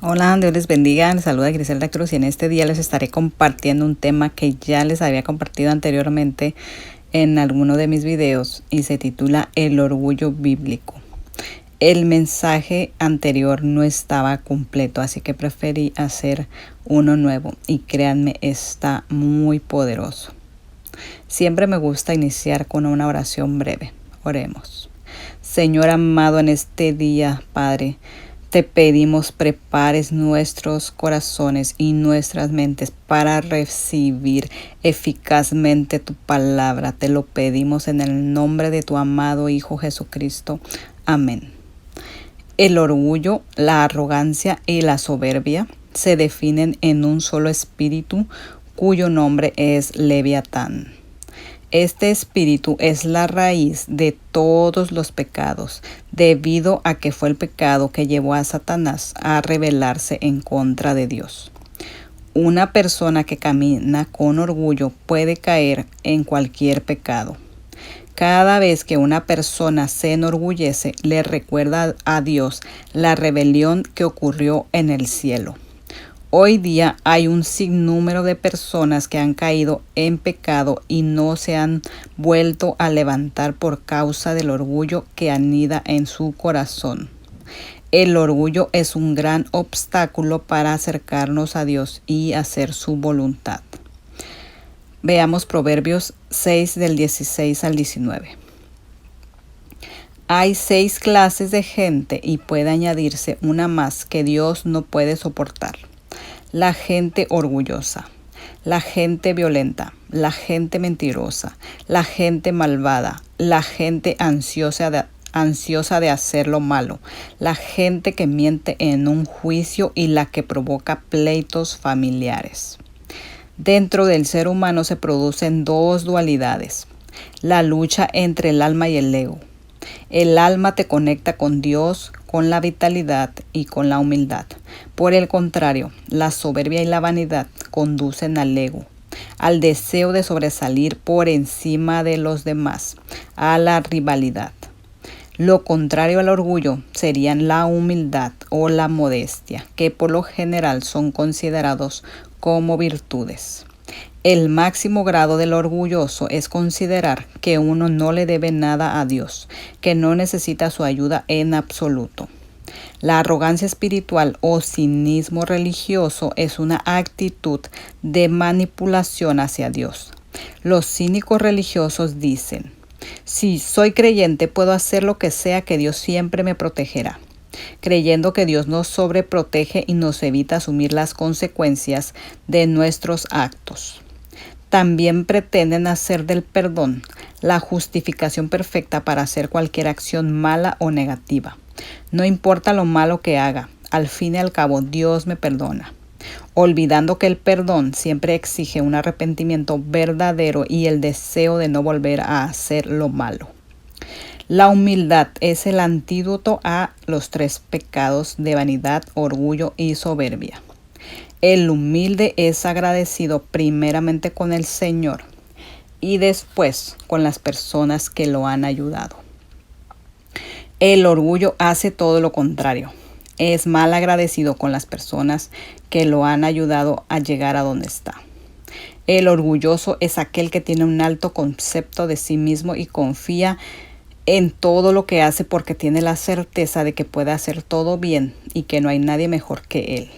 Hola, Dios les bendiga. Les saluda Griselda Cruz y en este día les estaré compartiendo un tema que ya les había compartido anteriormente en alguno de mis videos y se titula El orgullo bíblico. El mensaje anterior no estaba completo, así que preferí hacer uno nuevo y créanme, está muy poderoso. Siempre me gusta iniciar con una oración breve. Oremos. Señor amado, en este día, Padre, te pedimos prepares nuestros corazones y nuestras mentes para recibir eficazmente tu palabra. Te lo pedimos en el nombre de tu amado Hijo Jesucristo. Amén. El orgullo, la arrogancia y la soberbia se definen en un solo espíritu cuyo nombre es Leviatán. Este espíritu es la raíz de todos los pecados, debido a que fue el pecado que llevó a Satanás a rebelarse en contra de Dios. Una persona que camina con orgullo puede caer en cualquier pecado. Cada vez que una persona se enorgullece, le recuerda a Dios la rebelión que ocurrió en el cielo. Hoy día hay un sinnúmero de personas que han caído en pecado y no se han vuelto a levantar por causa del orgullo que anida en su corazón. El orgullo es un gran obstáculo para acercarnos a Dios y hacer su voluntad. Veamos Proverbios 6 del 16 al 19. Hay 6 clases de gente y puede añadirse una más que Dios no puede soportar. La gente orgullosa, la gente violenta, la gente mentirosa, la gente malvada, la gente ansiosa de hacer lo malo, la gente que miente en un juicio y la que provoca pleitos familiares. Dentro del ser humano se producen 2 dualidades: la lucha entre el alma y el ego. El alma te conecta con Dios, con la vitalidad y con la humildad. Por el contrario, la soberbia y la vanidad conducen al ego, al deseo de sobresalir por encima de los demás, a la rivalidad. Lo contrario al orgullo serían la humildad o la modestia, que por lo general son considerados como virtudes. El máximo grado del orgulloso es considerar que uno no le debe nada a Dios, que no necesita su ayuda en absoluto. La arrogancia espiritual o cinismo religioso es una actitud de manipulación hacia Dios. Los cínicos religiosos dicen: si soy creyente, puedo hacer lo que sea, que Dios siempre me protegerá, creyendo que Dios nos sobreprotege y nos evita asumir las consecuencias de nuestros actos. También pretenden hacer del perdón la justificación perfecta para hacer cualquier acción mala o negativa. No importa lo malo que haga, al fin y al cabo Dios me perdona, olvidando que el perdón siempre exige un arrepentimiento verdadero y el deseo de no volver a hacer lo malo. La humildad es el antídoto a los 3 pecados de vanidad, orgullo y soberbia. El humilde es agradecido primeramente con el Señor y después con las personas que lo han ayudado. El orgullo hace todo lo contrario. Es mal agradecido con las personas que lo han ayudado a llegar a donde está. El orgulloso es aquel que tiene un alto concepto de sí mismo y confía en todo lo que hace porque tiene la certeza de que puede hacer todo bien y que no hay nadie mejor que él.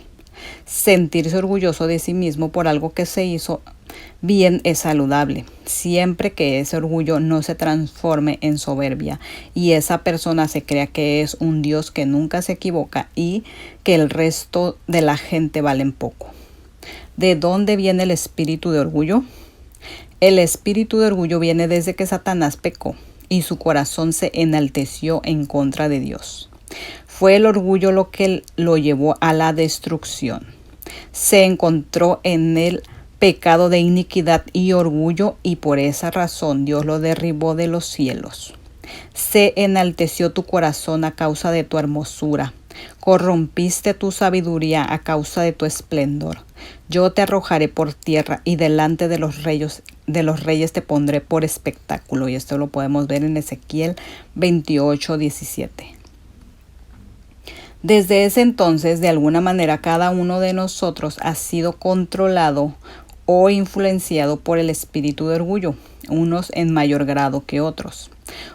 Sentirse orgulloso de sí mismo por algo que se hizo bien es saludable, siempre que ese orgullo no se transforme en soberbia y esa persona se crea que es un Dios que nunca se equivoca y que el resto de la gente valen poco. ¿De dónde viene el espíritu de orgullo? El espíritu de orgullo viene desde que Satanás pecó y su corazón se enalteció en contra de Dios. Fue el orgullo lo que lo llevó a la destrucción. Se encontró en el pecado de iniquidad y orgullo y por esa razón Dios lo derribó de los cielos. Se enalteció tu corazón a causa de tu hermosura. Corrompiste tu sabiduría a causa de tu esplendor. Yo te arrojaré por tierra y delante de los reyes te pondré por espectáculo. Y esto lo podemos ver en Ezequiel 28:17. Desde ese entonces, de alguna manera, cada uno de nosotros ha sido controlado o influenciado por el espíritu de orgullo, unos en mayor grado que otros.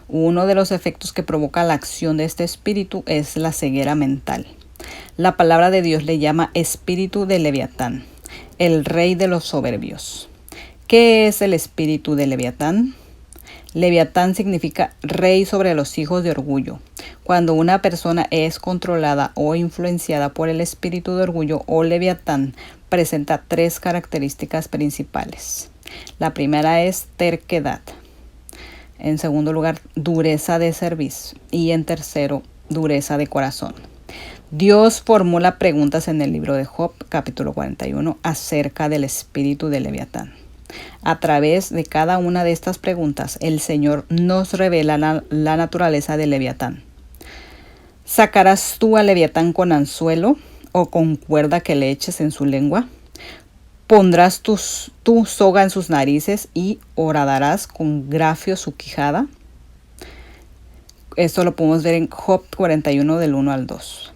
Uno de los efectos que provoca la acción de este espíritu es la ceguera mental. La palabra de Dios le llama espíritu de Leviatán, el rey de los soberbios. ¿Qué es el espíritu de Leviatán? Leviatán significa rey sobre los hijos de orgullo. Cuando una persona es controlada o influenciada por el espíritu de orgullo o Leviatán, presenta tres características principales. La primera es terquedad. En segundo lugar, dureza de cerviz. Y en tercero, dureza de corazón. Dios formula preguntas en el libro de Job, capítulo 41, acerca del espíritu de Leviatán. A través de cada una de estas preguntas, el Señor nos revela la naturaleza de Leviatán. ¿Sacarás tú a Leviatán con anzuelo o con cuerda que le eches en su lengua? ¿Pondrás tu soga en sus narices y horadarás con grafio su quijada? Esto lo podemos ver en Job 41 del 1 al 2.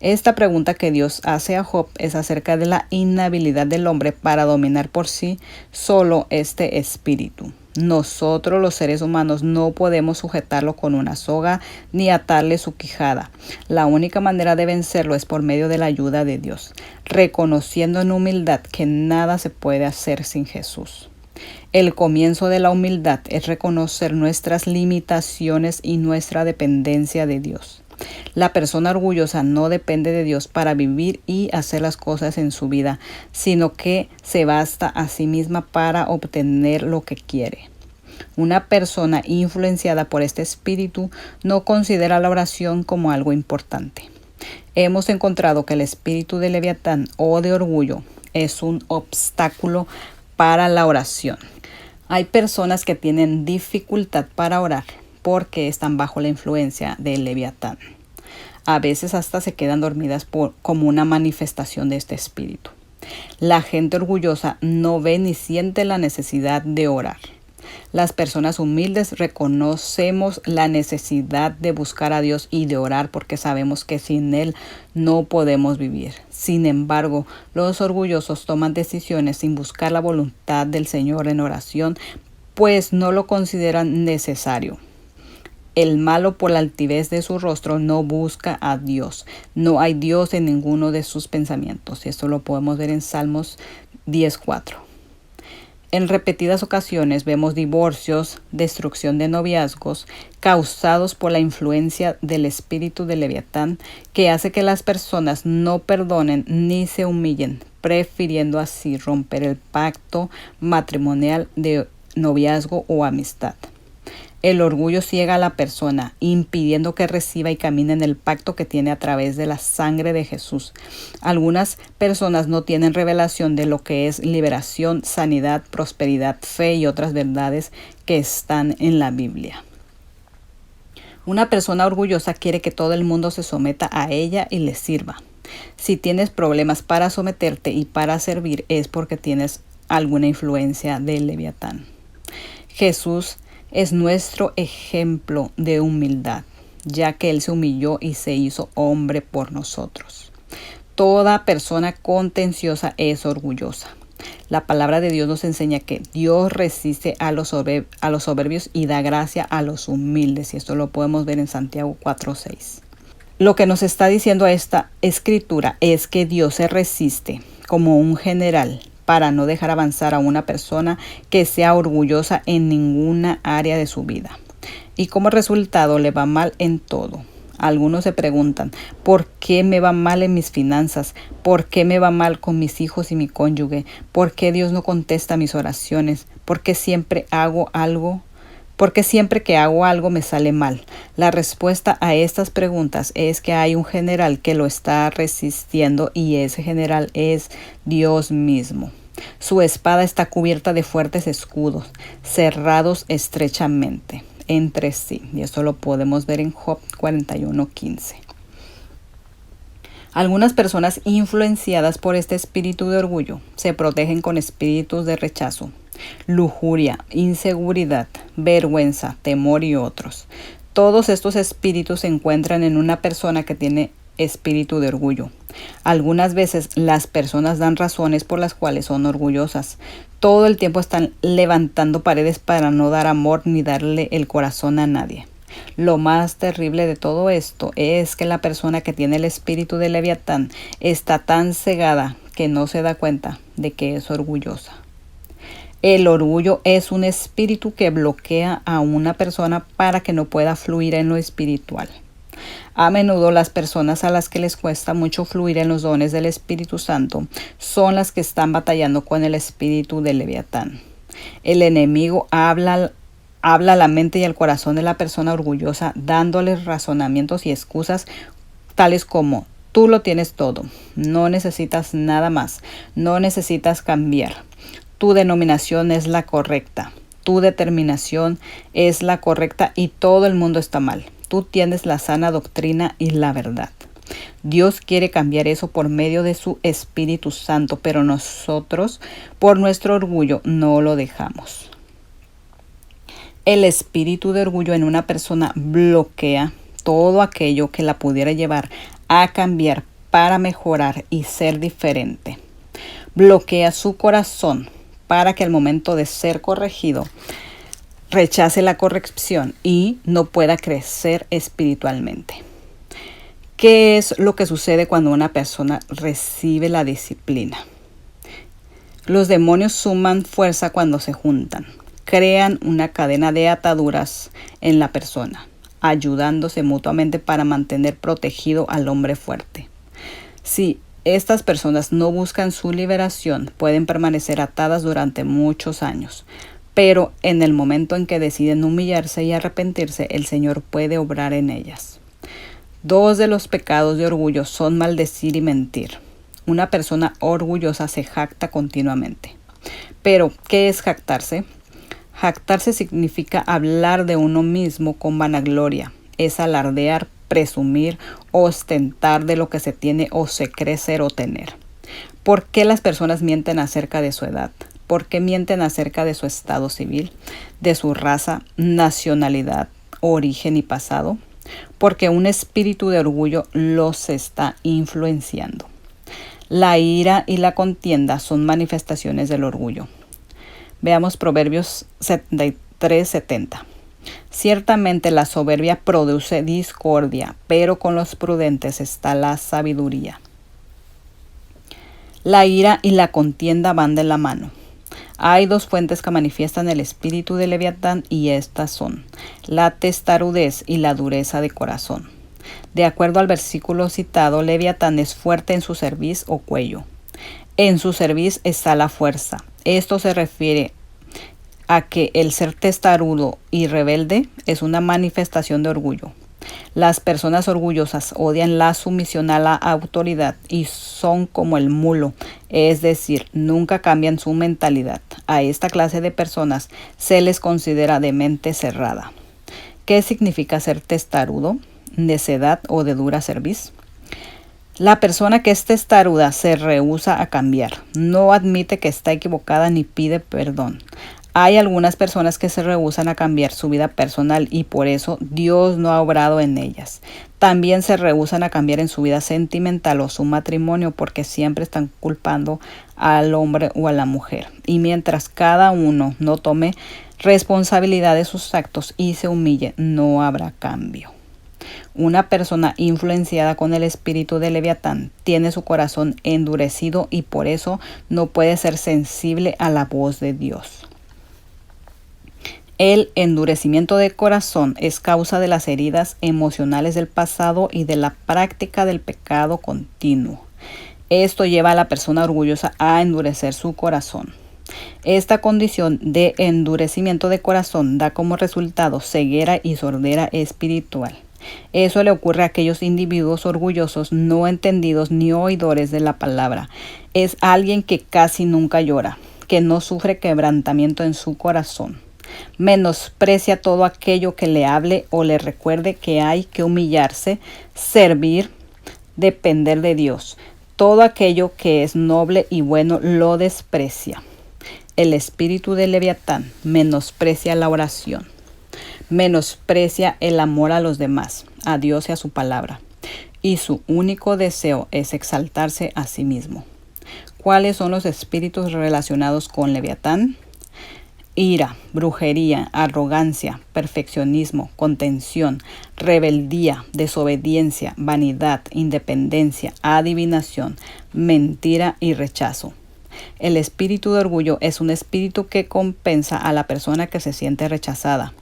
Esta pregunta que Dios hace a Job es acerca de la inhabilidad del hombre para dominar por sí solo este espíritu. Nosotros los seres humanos no podemos sujetarlo con una soga ni atarle su quijada. La única manera de vencerlo es por medio de la ayuda de Dios, reconociendo en humildad que nada se puede hacer sin Jesús. El comienzo de la humildad es reconocer nuestras limitaciones y nuestra dependencia de Dios. La persona orgullosa no depende de Dios para vivir y hacer las cosas en su vida, sino que se basta a sí misma para obtener lo que quiere. Una persona influenciada por este espíritu no considera la oración como algo importante. Hemos encontrado que el espíritu de Leviatán o de orgullo es un obstáculo para la oración. Hay personas que tienen dificultad para orar porque están bajo la influencia del Leviatán. A veces hasta se quedan dormidas como una manifestación de este espíritu. La gente orgullosa no ve ni siente la necesidad de orar. Las personas humildes reconocemos la necesidad de buscar a Dios y de orar porque sabemos que sin Él no podemos vivir. Sin embargo, los orgullosos toman decisiones sin buscar la voluntad del Señor en oración, pues no lo consideran necesario. El malo, por la altivez de su rostro, no busca a Dios. No hay Dios en ninguno de sus pensamientos. Y esto lo podemos ver en Salmos 10:4. En repetidas ocasiones vemos divorcios, destrucción de noviazgos, causados por la influencia del espíritu de Leviatán, que hace que las personas no perdonen ni se humillen, prefiriendo así romper el pacto matrimonial de noviazgo o amistad. El orgullo ciega a la persona, impidiendo que reciba y camine en el pacto que tiene a través de la sangre de Jesús. Algunas personas no tienen revelación de lo que es liberación, sanidad, prosperidad, fe y otras verdades que están en la Biblia. Una persona orgullosa quiere que todo el mundo se someta a ella y le sirva. Si tienes problemas para someterte y para servir, es porque tienes alguna influencia del Leviatán. Jesús es nuestro ejemplo de humildad, ya que Él se humilló y se hizo hombre por nosotros. Toda persona contenciosa es orgullosa. La palabra de Dios nos enseña que Dios resiste a los soberbios y da gracia a los humildes. Y esto lo podemos ver en Santiago 4:6. Lo que nos está diciendo esta escritura es que Dios se resiste como un general para no dejar avanzar a una persona que sea orgullosa en ninguna área de su vida. Y como resultado le va mal en todo. Algunos se preguntan, ¿por qué me va mal en mis finanzas? ¿Por qué me va mal con mis hijos y mi cónyuge? ¿Por qué Dios no contesta mis oraciones? ¿Por qué siempre hago algo? ¿Por qué siempre que hago algo me sale mal? La respuesta a estas preguntas es que hay un general que lo está resistiendo y ese general es Dios mismo. Su espada está cubierta de fuertes escudos, cerrados estrechamente entre sí. Y esto lo podemos ver en Job 41:15. Algunas personas influenciadas por este espíritu de orgullo se protegen con espíritus de rechazo, lujuria, inseguridad, vergüenza, temor y otros. Todos estos espíritus se encuentran en una persona que tiene espíritu de orgullo. Algunas veces las personas dan razones por las cuales son orgullosas. Todo el tiempo están levantando paredes para no dar amor ni darle el corazón a nadie. Lo más terrible de todo esto es que la persona que tiene el espíritu de Leviatán está tan cegada que no se da cuenta de que es orgullosa. El orgullo es un espíritu que bloquea a una persona para que no pueda fluir en lo espiritual. A menudo las personas a las que les cuesta mucho fluir en los dones del Espíritu Santo son las que están batallando con el espíritu de Leviatán. El enemigo habla a la mente y al corazón de la persona orgullosa, dándoles razonamientos y excusas tales como: tú lo tienes todo, no necesitas nada más, no necesitas cambiar, tu denominación es la correcta, tu determinación es la correcta y todo el mundo está mal. Tú tienes la sana doctrina y la verdad. Dios quiere cambiar eso por medio de su Espíritu Santo, pero nosotros, por nuestro orgullo, no lo dejamos. El espíritu de orgullo en una persona bloquea todo aquello que la pudiera llevar a cambiar para mejorar y ser diferente. Bloquea su corazón para que al momento de ser corregido rechace la corrección y no pueda crecer espiritualmente. ¿Qué es lo que sucede cuando una persona recibe la disciplina? Los demonios suman fuerza cuando se juntan. Crean una cadena de ataduras en la persona, ayudándose mutuamente para mantener protegido al hombre fuerte. Si estas personas no buscan su liberación, pueden permanecer atadas durante muchos años. Pero en el momento en que deciden humillarse y arrepentirse, el Señor puede obrar en ellas. 2 de los pecados de orgullo son maldecir y mentir. Una persona orgullosa se jacta continuamente. Pero, ¿qué es jactarse? Jactarse significa hablar de uno mismo con vanagloria. Es alardear, presumir, ostentar de lo que se tiene o se cree ser o tener. ¿Por qué las personas mienten acerca de su edad? ¿Por qué mienten acerca de su estado civil, de su raza, nacionalidad, origen y pasado? Porque un espíritu de orgullo los está influenciando. La ira y la contienda son manifestaciones del orgullo. Veamos Proverbios 73:70. Ciertamente la soberbia produce discordia, pero con los prudentes está la sabiduría. La ira y la contienda van de la mano. Hay 2 fuentes que manifiestan el espíritu de Leviatán y estas son la testarudez y la dureza de corazón. De acuerdo al versículo citado, Leviatán es fuerte en su cerviz o cuello. En su cerviz está la fuerza. Esto se refiere a que el ser testarudo y rebelde es una manifestación de orgullo. Las personas orgullosas odian la sumisión a la autoridad y son como el mulo, es decir, nunca cambian su mentalidad. A esta clase de personas se les considera de mente cerrada. ¿Qué significa ser testarudo, necedad o de dura cerviz? La persona que es testaruda se rehúsa a cambiar, no admite que está equivocada ni pide perdón. Hay algunas personas que se rehúsan a cambiar su vida personal y por eso Dios no ha obrado en ellas. También se rehúsan a cambiar en su vida sentimental o su matrimonio porque siempre están culpando al hombre o a la mujer. Y mientras cada uno no tome responsabilidad de sus actos y se humille, no habrá cambio. Una persona influenciada con el espíritu de Leviatán tiene su corazón endurecido y por eso no puede ser sensible a la voz de Dios. El endurecimiento de corazón es causa de las heridas emocionales del pasado y de la práctica del pecado continuo. Esto lleva a la persona orgullosa a endurecer su corazón. Esta condición de endurecimiento de corazón da como resultado ceguera y sordera espiritual. Eso le ocurre a aquellos individuos orgullosos no entendidos ni oidores de la palabra. Es alguien que casi nunca llora, que no sufre quebrantamiento en su corazón. Menosprecia todo aquello que le hable o le recuerde que hay que humillarse, servir, depender de Dios. Todo aquello que es noble y bueno lo desprecia. El espíritu de Leviatán menosprecia la oración. Menosprecia el amor a los demás, a Dios y a su palabra. y su único deseo es exaltarse a sí mismo. ¿Cuáles son los espíritus relacionados con Leviatán? Ira, brujería, arrogancia, perfeccionismo, contención, rebeldía, desobediencia, vanidad, independencia, adivinación, mentira y rechazo. El espíritu de orgullo es un espíritu que compensa a la persona que se siente rechazada.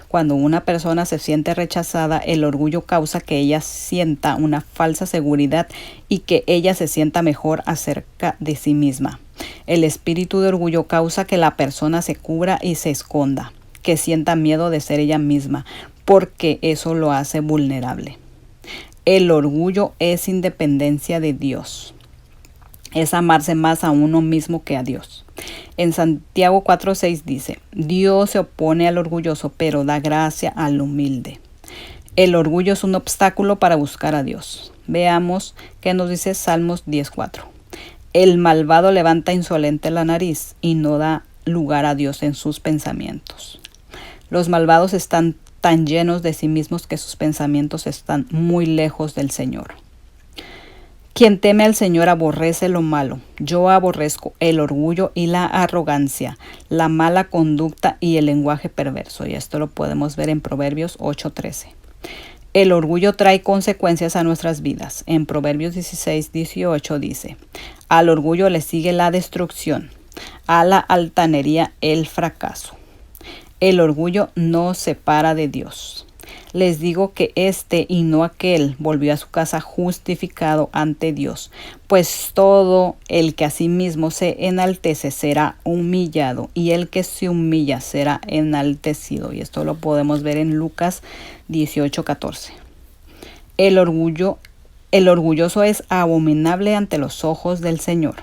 Cuando una persona se siente rechazada, el orgullo causa que ella sienta una falsa seguridad y que ella se sienta mejor acerca de sí misma. El espíritu de orgullo causa que la persona se cubra y se esconda, que sienta miedo de ser ella misma, porque eso lo hace vulnerable. El orgullo es independencia de Dios. Es amarse más a uno mismo que a Dios. En Santiago 4:6 dice, Dios se opone al orgulloso, pero da gracia al humilde. El orgullo es un obstáculo para buscar a Dios. Veamos qué nos dice Salmos 10:4. El malvado levanta insolente la nariz y no da lugar a Dios en sus pensamientos. Los malvados están tan llenos de sí mismos que sus pensamientos están muy lejos del Señor. Quien teme al Señor aborrece lo malo. Yo aborrezco el orgullo y la arrogancia, la mala conducta y el lenguaje perverso. Y esto lo podemos ver en Proverbios 8:13. El orgullo trae consecuencias a nuestras vidas. En Proverbios 16:18 dice, al orgullo le sigue la destrucción, a la altanería el fracaso. El orgullo nos separa de Dios. Les digo que este y no aquel volvió a su casa justificado ante Dios, pues todo el que a sí mismo se enaltece será humillado, y el que se humilla será enaltecido. Y esto lo podemos ver en Lucas 18:14. El orgulloso es abominable ante los ojos del Señor.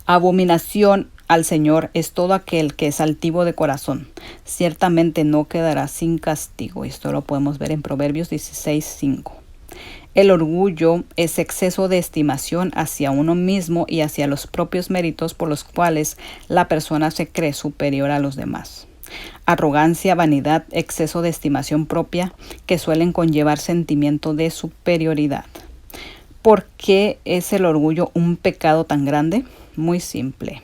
Abominación al Señor es todo aquel que es altivo de corazón. Ciertamente no quedará sin castigo. Esto lo podemos ver en Proverbios 16:5. El orgullo es exceso de estimación hacia uno mismo y hacia los propios méritos por los cuales la persona se cree superior a los demás. Arrogancia, vanidad, exceso de estimación propia que suelen conllevar sentimiento de superioridad. ¿Por qué es el orgullo un pecado tan grande? Muy simple.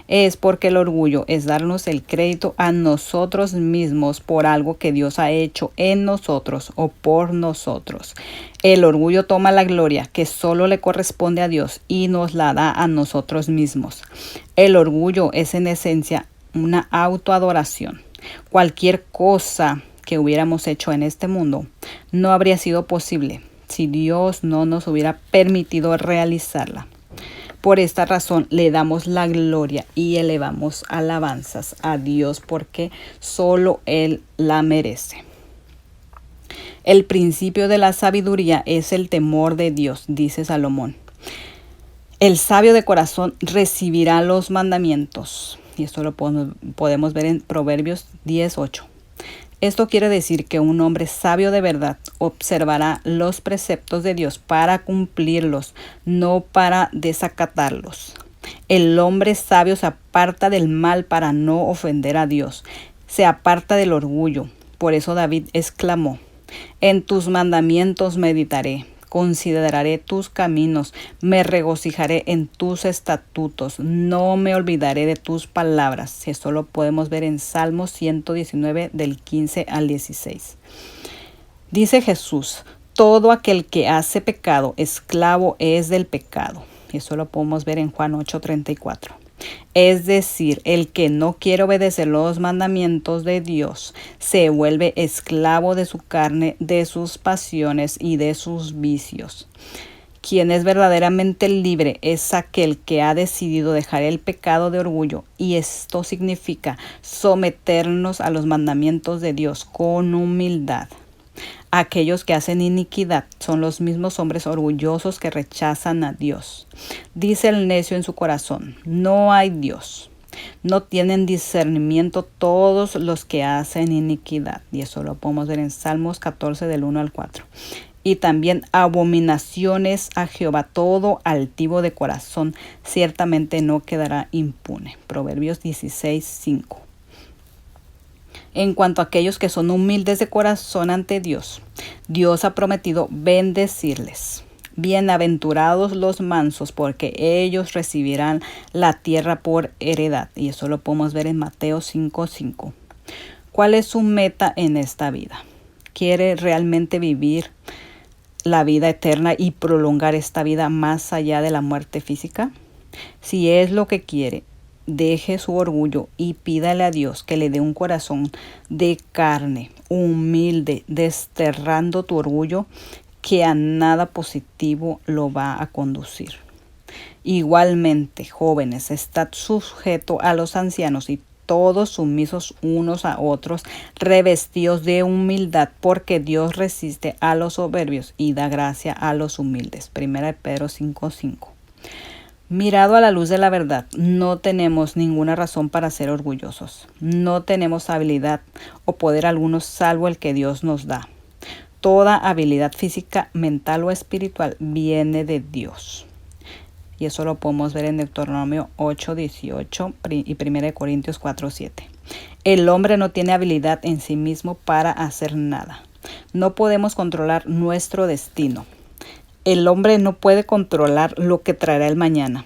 Es porque el orgullo es darnos el crédito a nosotros mismos por algo que Dios ha hecho en nosotros o por nosotros. El orgullo toma la gloria que solo le corresponde a Dios y nos la da a nosotros mismos. El orgullo es en esencia una autoadoración. Cualquier cosa que hubiéramos hecho en este mundo no habría sido posible si Dios no nos hubiera permitido realizarla. Por esta razón le damos la gloria y elevamos alabanzas a Dios porque solo Él la merece. El principio de la sabiduría es el temor de Dios, dice Salomón. El sabio de corazón recibirá los mandamientos. Y esto lo podemos ver en Proverbios 10:8. Esto quiere decir que un hombre sabio de verdad observará los preceptos de Dios para cumplirlos, no para desacatarlos. El hombre sabio se aparta del mal para no ofender a Dios. Se aparta del orgullo. Por eso David exclamó, en tus mandamientos meditaré. Consideraré tus caminos, me regocijaré en tus estatutos, no me olvidaré de tus palabras. Esto lo podemos ver en Salmos 119 del 15 al 16. Dice Jesús, todo aquel que hace pecado, esclavo es del pecado. Eso lo podemos ver en Juan 8:34. Es decir, el que no quiere obedecer los mandamientos de Dios se vuelve esclavo de su carne, de sus pasiones y de sus vicios. Quien es verdaderamente libre es aquel que ha decidido dejar el pecado de orgullo, y esto significa someternos a los mandamientos de Dios con humildad. Aquellos que hacen iniquidad son los mismos hombres orgullosos que rechazan a Dios. Dice el necio en su corazón, no hay Dios. No tienen discernimiento todos los que hacen iniquidad. Y eso lo podemos ver en Salmos 14 del 1 al 4. Y también abominaciones a Jehová, todo altivo de corazón, ciertamente no quedará impune. Proverbios 16:5. En cuanto a aquellos que son humildes de corazón ante Dios, Dios ha prometido bendecirles. Bienaventurados los mansos, porque ellos recibirán la tierra por heredad. Y eso lo podemos ver en Mateo 5:5. ¿Cuál es su meta en esta vida? ¿Quiere realmente vivir la vida eterna y prolongar esta vida más allá de la muerte física? Si es lo que quiere, deje su orgullo y pídale a Dios que le dé un corazón de carne, humilde, desterrando tu orgullo, que a nada positivo lo va a conducir. Igualmente, jóvenes, estad sujetos a los ancianos y todos sumisos unos a otros, revestidos de humildad, porque Dios resiste a los soberbios y da gracia a los humildes. 1 Pedro 5:5. Mirado a la luz de la verdad, no tenemos ninguna razón para ser orgullosos. No tenemos habilidad o poder alguno salvo el que Dios nos da. Toda habilidad física, mental o espiritual viene de Dios. Y eso lo podemos ver en Deuteronomio 8:18 y 1 Corintios 4:7. El hombre no tiene habilidad en sí mismo para hacer nada. No podemos controlar nuestro destino. El hombre no puede controlar lo que traerá el mañana.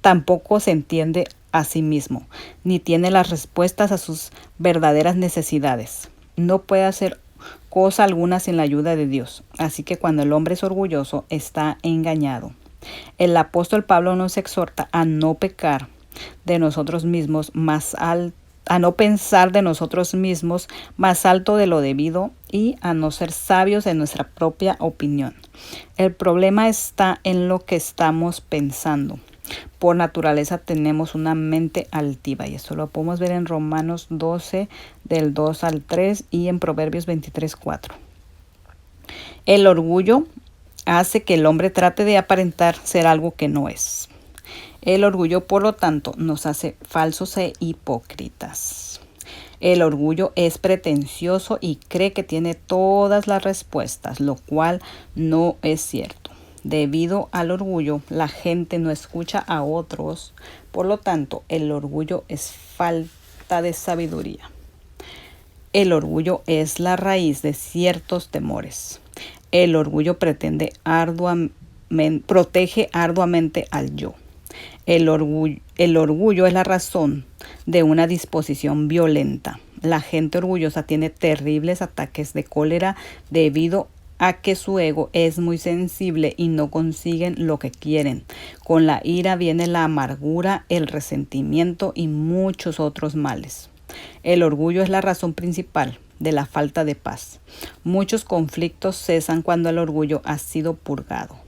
Tampoco se entiende a sí mismo, ni tiene las respuestas a sus verdaderas necesidades. No puede hacer cosa alguna sin la ayuda de Dios. Así que cuando el hombre es orgulloso, está engañado. El apóstol Pablo nos exhorta a no pecar de nosotros mismos a no pensar de nosotros mismos más alto de lo debido y a no ser sabios en nuestra propia opinión. El problema está en lo que estamos pensando. Por naturaleza tenemos una mente altiva y eso lo podemos ver en Romanos 12 del 2 al 3 y en Proverbios 23:4. El orgullo hace que el hombre trate de aparentar ser algo que no es. El orgullo, por lo tanto, nos hace falsos e hipócritas. El orgullo es pretencioso y cree que tiene todas las respuestas, lo cual no es cierto. Debido al orgullo, la gente no escucha a otros. Por lo tanto, el orgullo es falta de sabiduría. El orgullo es la raíz de ciertos temores. El orgullo protege arduamente al yo. El orgullo es la razón de una disposición violenta. La gente orgullosa tiene terribles ataques de cólera debido a que su ego es muy sensible y no consiguen lo que quieren. Con la ira viene la amargura, el resentimiento y muchos otros males. El orgullo es la razón principal de la falta de paz. Muchos conflictos cesan cuando el orgullo ha sido purgado.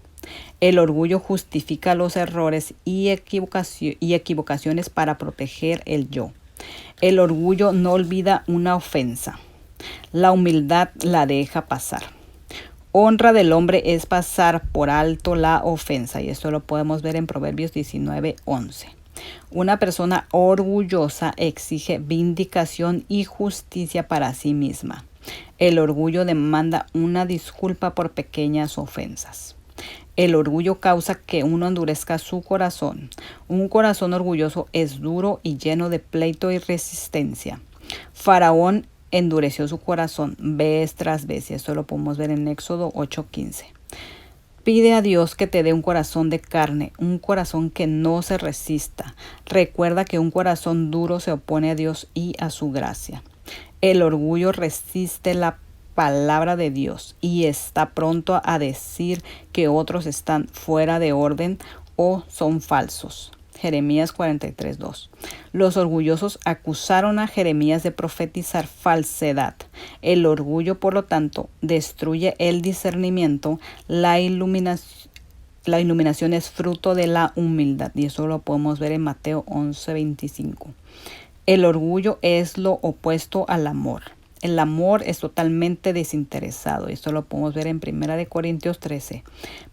El orgullo justifica los errores y equivocaciones para proteger el yo. El orgullo no olvida una ofensa. La humildad la deja pasar. Honra del hombre es pasar por alto la ofensa, y esto lo podemos ver en Proverbios 19:11. Una persona orgullosa exige vindicación y justicia para sí misma. El orgullo demanda una disculpa por pequeñas ofensas. El orgullo causa que uno endurezca su corazón. Un corazón orgulloso es duro y lleno de pleito y resistencia. Faraón endureció su corazón vez tras vez, y esto lo podemos ver en Éxodo 8:15. Pide a Dios que te dé un corazón de carne, un corazón que no se resista. Recuerda que un corazón duro se opone a Dios y a su gracia. El orgullo resiste la palabra de Dios y está pronto a decir que otros están fuera de orden o son falsos. Jeremías 43:2. Los orgullosos acusaron a Jeremías de profetizar falsedad. El orgullo, por lo tanto, destruye el discernimiento. La iluminación es fruto de la humildad, y eso lo podemos ver en Mateo 11:25. El orgullo es lo opuesto al amor. El amor es totalmente desinteresado. Esto lo podemos ver en 1 Corintios 13.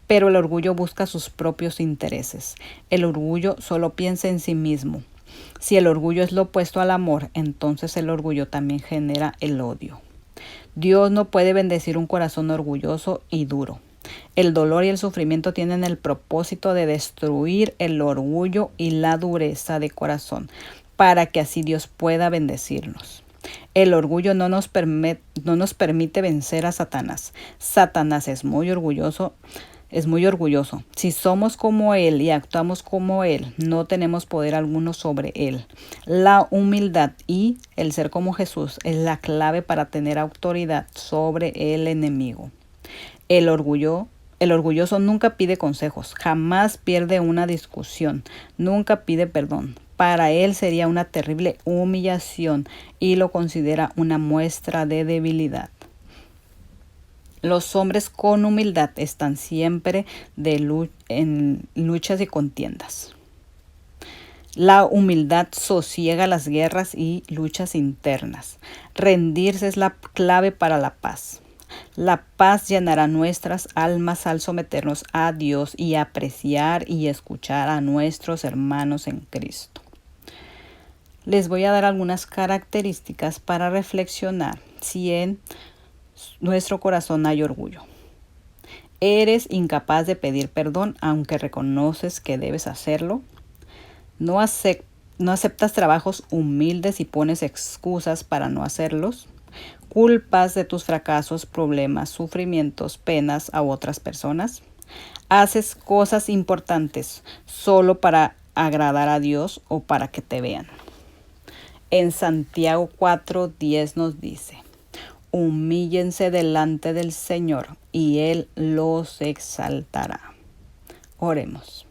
Pero el orgullo busca sus propios intereses. El orgullo solo piensa en sí mismo. Si el orgullo es lo opuesto al amor, entonces el orgullo también genera el odio. Dios no puede bendecir un corazón orgulloso y duro. El dolor y el sufrimiento tienen el propósito de destruir el orgullo y la dureza de corazón, para que así Dios pueda bendecirnos. El orgullo no nos permite vencer a Satanás. Satanás es muy orgulloso. Es muy orgulloso. Si somos como él y actuamos como él, no tenemos poder alguno sobre él. La humildad y el ser como Jesús es la clave para tener autoridad sobre el enemigo. El orgulloso nunca pide consejos, jamás pierde una discusión, nunca pide perdón. Para él sería una terrible humillación y lo considera una muestra de debilidad. Los hombres con humildad están siempre en luchas y contiendas. La humildad sosiega las guerras y luchas internas. Rendirse es la clave para la paz. La paz llenará nuestras almas al someternos a Dios y apreciar y escuchar a nuestros hermanos en Cristo. Les voy a dar algunas características para reflexionar si en nuestro corazón hay orgullo. Eres incapaz de pedir perdón aunque reconoces que debes hacerlo. No aceptas trabajos humildes y pones excusas para no hacerlos. Culpas de tus fracasos, problemas, sufrimientos, penas a otras personas. Haces cosas importantes solo para agradar a Dios o para que te vean. En Santiago 4:10 nos dice: humíllense delante del Señor y Él los exaltará. Oremos.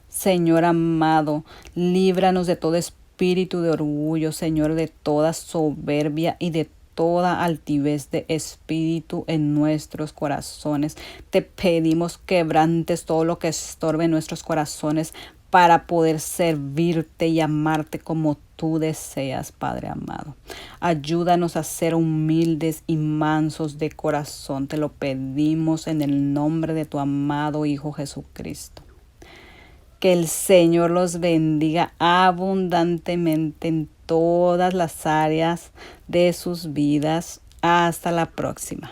Señor amado, líbranos de todo espíritu de orgullo, Señor, de toda soberbia y de toda altivez de espíritu en nuestros corazones. Te pedimos quebrantes todo lo que estorbe en nuestros corazones para poder servirte y amarte como tú deseas, Padre amado. Ayúdanos a ser humildes y mansos de corazón. Te lo pedimos en el nombre de tu amado Hijo Jesucristo. Que el Señor los bendiga abundantemente en todas las áreas de sus vidas. Hasta la próxima.